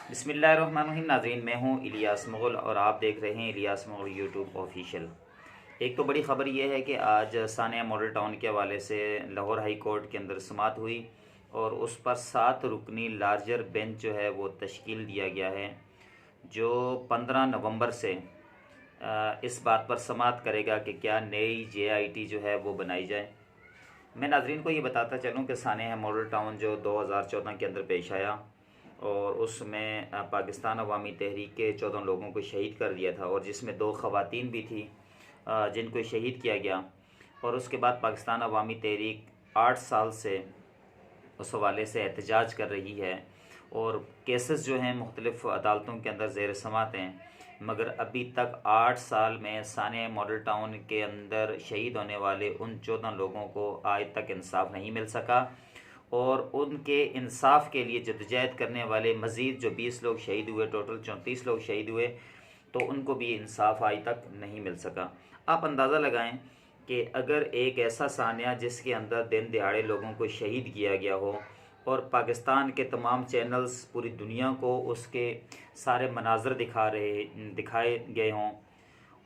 बिस्मिल्लाहिर्रहमानिर्रहीम। नाज़रीन, मैं हूँ इलियास मुग़ल और आप देख रहे हैं इलियास मुग़ल यूट्यूब ऑफिशियल। एक तो बड़ी ख़बर यह है कि आज सानिया मॉडल टाउन के हवाले से लाहौर हाई कोर्ट के अंदर समाअत हुई और उस पर 7 रुकनी लार्जर बेंच जो है वो तश्कील दिया गया है, जो 15 नवंबर से इस बात पर समाअत करेगा कि क्या नई JIT जो है वो बनाई जाए। मैं नाज़रीन को ये बताता चलूँ कि सानिया मॉडल टाउन जो 2014 के अंदर पेश आया और उसमें पाकिस्तान अवामी तहरीक के 14 लोगों को शहीद कर दिया था और जिसमें 2 ख़वातीन भी थी जिनको शहीद किया गया। और उसके बाद पाकिस्तान अवामी तहरीक 8 साल से उस हवाले से एहतजाज कर रही है और केसेस जो हैं मुख्तलिफ़ अदालतों के अंदर ज़ेर समाअत हैं, मगर अभी तक 8 साल में सानिया मॉडल टाउन के अंदर शहीद होने वाले उन 14 लोगों को आज तक इंसाफ नहीं मिल सका और उनके इंसाफ के लिए जदोजहद करने वाले मज़ीद जो 20 लोग शहीद हुए, टोटल 34 लोग शहीद हुए, तो उनको भी इंसाफ आज तक नहीं मिल सका। आप अंदाज़ा लगाएं कि अगर एक ऐसा सानिया जिसके अंदर दिन दिहाड़े लोगों को शहीद किया गया हो और पाकिस्तान के तमाम चैनल्स पूरी दुनिया को उसके सारे मनाज़र दिखाए गए हों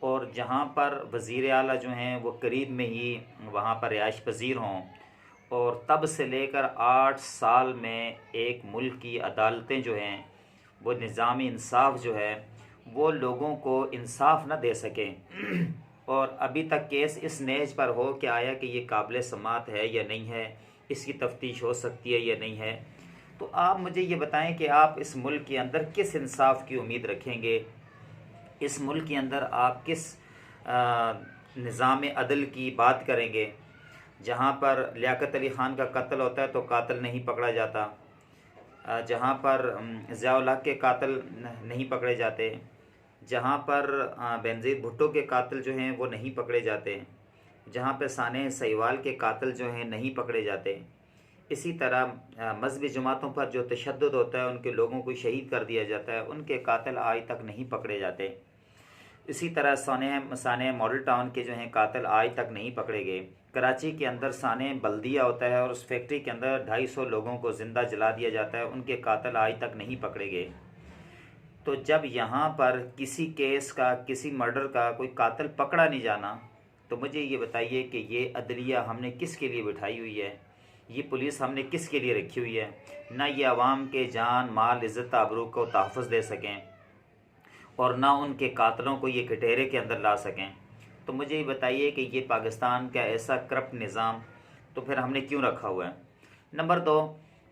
और जहाँ पर वज़ीर आला जो हैं वो करीब में ही वहाँ पर रिहाइश पज़ीर हों और तब से लेकर 8 साल में एक मुल्क की अदालतें जो हैं वो निज़ाम इंसाफ जो है वो लोगों को इंसाफ न दे सकें और अभी तक केस इस नेज पर हो कि आया कि ये काबिल समाअत है या नहीं है, इसकी तफ्तीश हो सकती है या नहीं है। तो आप मुझे ये बताएं कि आप इस मुल्क के अंदर किस इंसाफ की उम्मीद रखेंगे, इस मुल्क के अंदर आप किस निज़ाम अदल की बात करेंगे जहाँ पर लियाकत अली ख़ान का कत्ल होता है तो कातिल नहीं पकड़ा जाता, जहाँ पर ज़िया-उल हक़ के कातिल नहीं पकड़े जाते, जहाँ पर बेनज़ीर भुट्टो के कातिल जो हैं वो नहीं पकड़े जाते, जहाँ पर सानिया सहीवाल के कातिल जो हैं नहीं पकड़े जाते। इसी तरह मज़हबी जमातों पर जो तशद्दुद होता है, उनके लोगों को शहीद कर दिया जाता है, उनके कातिल आज तक नहीं पकड़े जाते। इसी तरह सानिया मॉडल टाउन के जो हैं कातिल आज तक नहीं पकड़े गए। कराची के अंदर सानिया बल्दिया होता है और उस फैक्ट्री के अंदर 250 लोगों को ज़िंदा जला दिया जाता है, उनके कातिल आज तक नहीं पकड़े गए। तो जब यहाँ पर किसी केस का, किसी मर्डर का कोई कातिल पकड़ा नहीं जाना, तो मुझे ये बताइए कि ये अदलिया हमने किस के लिए बिठाई हुई है, ये पुलिस हमने किस के लिए रखी हुई है। ना ये आवाम के जान माल इज़्ज़त आबरू को तहफ़्फ़ुज़ दे सकें और ना उनके कातलों को ये कटहरे के अंदर ला सकें। तो मुझे ये बताइए कि ये पाकिस्तान का ऐसा करप्ट निज़ाम तो फिर हमने क्यों रखा हुआ है। नंबर 2,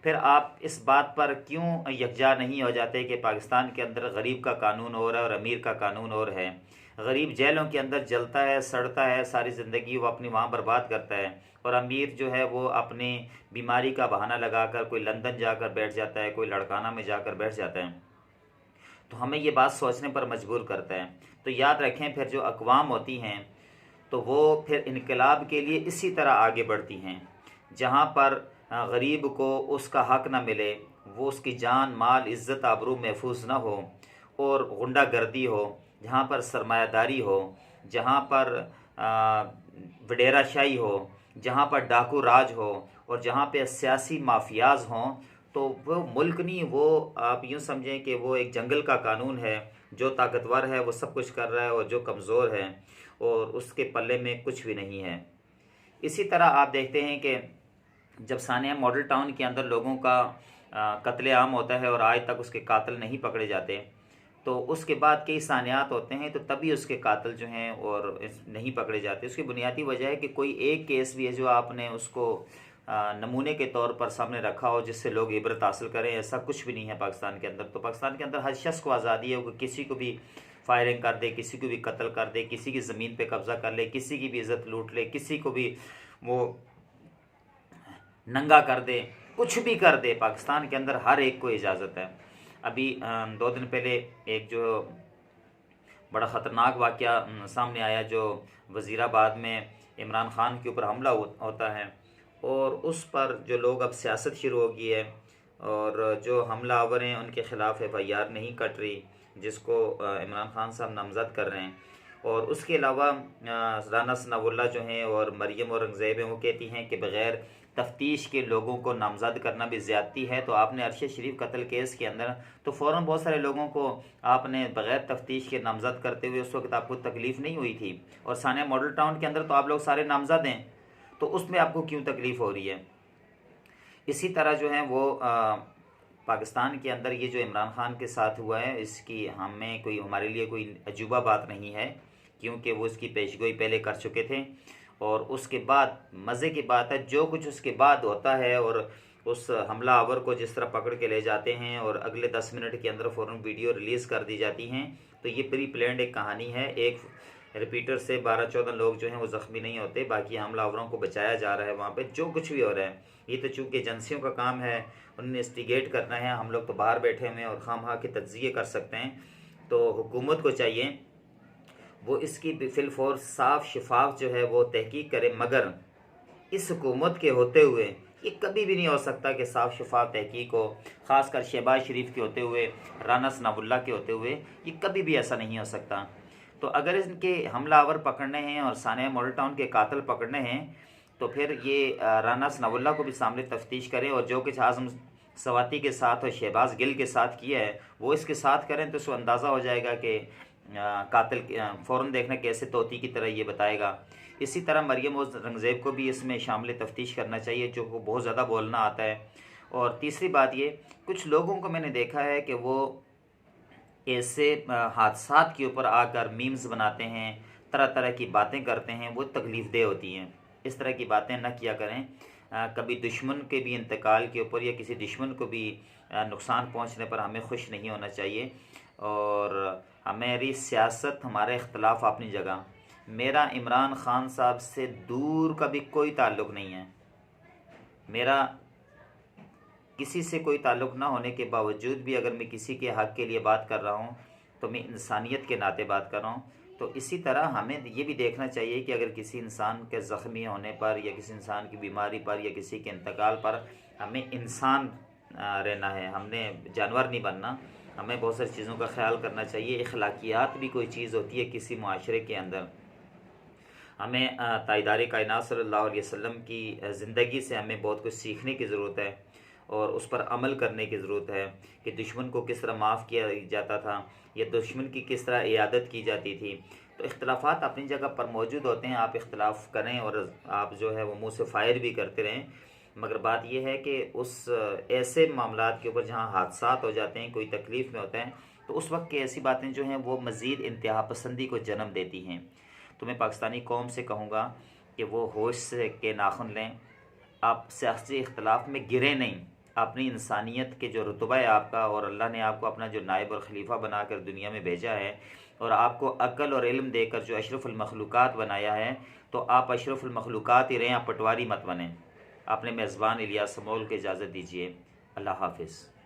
फिर आप इस बात पर क्यों यकजा नहीं हो जाते कि पाकिस्तान के अंदर गरीब का कानून और है और अमीर का कानून और है। गरीब जेलों के अंदर जलता है, सड़ता है, सारी ज़िंदगी वो अपनी वहाँ बर्बाद करता है और अमीर जो है वो अपनी बीमारी का बहाना लगाकर कोई लंदन जाकर बैठ जाता है, कोई लड़काना में जाकर बैठ जाता है। तो हमें ये बात सोचने पर मजबूर करता है। तो याद रखें, फिर जो अक़वाम होती हैं तो वो फिर इनकलाब के लिए इसी तरह आगे बढ़ती हैं। जहाँ पर गरीब को उसका हक़ ना मिले, वो उसकी जान माल इज़्ज़त आबरू महफूज ना हो और गुंडागर्दी हो, जहाँ पर सरमायादारी हो, जहाँ पर वडेराशाही हो, जहाँ पर डाकू राज हो और जहाँ पे सियासी माफियाज हों, तो वो मुल्क नहीं, वो आप यूँ समझें कि वो एक जंगल का कानून है। जो ताकतवर है वो सब कुछ कर रहा है और जो कमज़ोर है और उसके पल्ले में कुछ भी नहीं है। इसी तरह आप देखते हैं कि जब सानिया मॉडल टाउन के अंदर लोगों का कत्लेआम होता है और आज तक उसके कातिल नहीं पकड़े जाते, तो उसके बाद कई सानियात होते हैं तो तभी उसके कातिल जो हैं और नहीं पकड़े जाते। उसकी बुनियादी वजह है कि कोई एक केस भी है जो आपने उसको नमूने के तौर पर सामने रखा हो जिससे लोग इबरत हासिल करें। ऐसा कुछ भी नहीं है पाकिस्तान के अंदर। तो पाकिस्तान के अंदर हर शख्स को आज़ादी है, वो किसी को भी फायरिंग कर दे, किसी को भी कत्ल कर दे, किसी की ज़मीन पे कब्ज़ा कर ले, किसी की भी इज़्ज़त लूट ले, किसी को भी वो नंगा कर दे, कुछ भी कर दे। पाकिस्तान के अंदर हर एक को इजाज़त है। अभी 2 दिन पहले एक जो बड़ा ख़तरनाक वाक़या सामने आया, जो वज़ीराबाद में इमरान ख़ान के ऊपर हमला होता है और उस पर जो लोग अब सियासत शुरू हो गई है और जो हमलावर हैं उनके ख़िलाफ़ FIR नहीं कट रही, जिसको इमरान ख़ान साहब नामज़द कर रहे हैं। और उसके अलावा राना सनाउल्लाह जो हैं और मरियम औरंगज़ेब हैं, वो कहती हैं कि बग़ैर तफ्तीश के लोगों को नामजद करना भी ज़्यादती है। तो आपने अरशद शरीफ कत्ल केस के अंदर तो फ़ौरन बहुत सारे लोगों को आपने बग़ैर तफ्तीश के नामजद करते हुए उस वक्त आपको तकलीफ़ नहीं हुई थी, और सानिया मॉडल टाउन के अंदर तो आप लोग सारे नामजद हैं, तो उसमें आपको क्यों तकलीफ़ हो रही है। इसी तरह जो है वो पाकिस्तान के अंदर ये जो इमरान ख़ान के साथ हुआ है, इसकी हमारे लिए कोई अजूबा बात नहीं है, क्योंकि वो इसकी पेशगोई पहले कर चुके थे। और उसके बाद मज़े की बात है जो कुछ उसके बाद होता है, और उस हमला आवर को जिस तरह पकड़ के ले जाते हैं और अगले 10 मिनट के अंदर फ़ौरन वीडियो रिलीज़ कर दी जाती हैं। तो ये प्री प्लान्ड एक कहानी है। एक रिपीटर से 12-14 लोग जो हैं वो ज़ख्मी नहीं होते, बाकी हमलावरों को बचाया जा रहा है। वहाँ पे जो कुछ भी हो रहा है, ये तो चूँकि एजेंसियों का काम है, उन्हें इंस्टिगेट करना है। हम लोग तो बाहर बैठे हुए हैं और खामखा के तज्ज़िये कर सकते हैं। तो हुकूमत को चाहिए वो इसकी बिलफोर्स साफ शफाफ जो है वो तहकीक करे, मगर इस हुकूमत के होते हुए ये कभी भी नहीं हो सकता कि साफ शफाफ तहकीक हो, ख़ासकर शहबाज शरीफ के होते हुए, राना सनाउल्लाह के होते हुए, ये कभी भी ऐसा नहीं हो सकता। तो अगर इनके हमलावर पकड़ने हैं और सानिया मॉडल टाउन के कातिल पकड़ने हैं, तो फिर ये राना सनाउल्लाह को भी सामने तफ्तीश करें, और जो कुछ आज़म सवाती के साथ और शहबाज गिल के साथ किया है वो इसके साथ करें, तो उसको अंदाज़ा हो जाएगा कि कातिल फ़ौरन देखना कैसे तोती की तरह ये बताएगा। इसी तरह मरियम और रंगज़ेब को भी इसमें शामिल तफ्तीश करना चाहिए, जो को बहुत ज़्यादा बोलना आता है। और तीसरी बात ये, कुछ लोगों को मैंने देखा है कि वो ऐसे हादसात के ऊपर आकर मीम्स बनाते हैं, तरह तरह की बातें करते हैं, वो तकलीफ़ दे होती हैं। इस तरह की बातें न किया करें। कभी दुश्मन के भी इंतकाल के ऊपर या किसी दुश्मन को भी नुकसान पहुंचने पर हमें खुश नहीं होना चाहिए। और हमारी सियासत, हमारे इख्तलाफ अपनी जगह, मेरा इमरान ख़ान साहब से दूर का भी कोई ताल्लुक़ नहीं है। मेरा किसी से कोई ताल्लुक़ ना होने के बावजूद भी अगर मैं किसी के हक़ के लिए बात कर रहा हूँ तो मैं इंसानियत के नाते बात कर रहा हूँ। तो इसी तरह हमें ये भी देखना चाहिए कि अगर किसी इंसान के ज़ख्मी होने पर या किसी इंसान की बीमारी पर या किसी के इंतकाल पर हमें इंसान रहना है, हमने जानवर नहीं बनना। हमें बहुत सारी चीज़ों का ख्याल करना चाहिए। अखलाकियात भी कोई चीज़ होती है किसी माशरे के अंदर। हमें ताइदार कायनात सल्लल्लाहु अलैहि वसल्लम की ज़िंदगी से हमें बहुत कुछ सीखने की ज़रूरत है और उस पर अमल करने की ज़रूरत है कि दुश्मन को किस तरह माफ़ किया जाता था या दुश्मन की किस तरह इयादत की जाती थी। तो इख्तलाफात अपनी जगह पर मौजूद होते हैं, आप इख्तलाफ करें और आप जो है वो मुँह से फायर भी करते रहें, मगर बात यह है कि उस ऐसे मामलात के ऊपर जहाँ हादसात हो जाते हैं, कोई तकलीफ़ में होता है, तो उस वक्त की ऐसी बातें जो हैं वो मज़ीद इंतहा पसंदी को जन्म देती हैं। तो मैं पाकिस्तानी कौम से कहूँगा कि वो होश से के नाखुन लें, आप सियासी इख्तलाफ में गिरे नहीं। अपनी इंसानियत के जो रुतबा है आपका, और अल्लाह ने आपको अपना जो नायब और खलीफा बनाकर दुनिया में भेजा है और आपको अक्ल और इल्म देकर जो अशरफुल मखलूक़ात बनाया है, तो आप अशरफुल मखलूक़ात ही रहें, आप पटवारी मत बनें। अपने मेज़बान इलियास समोल को इजाज़त दीजिए। अल्लाह हाफ़िज़।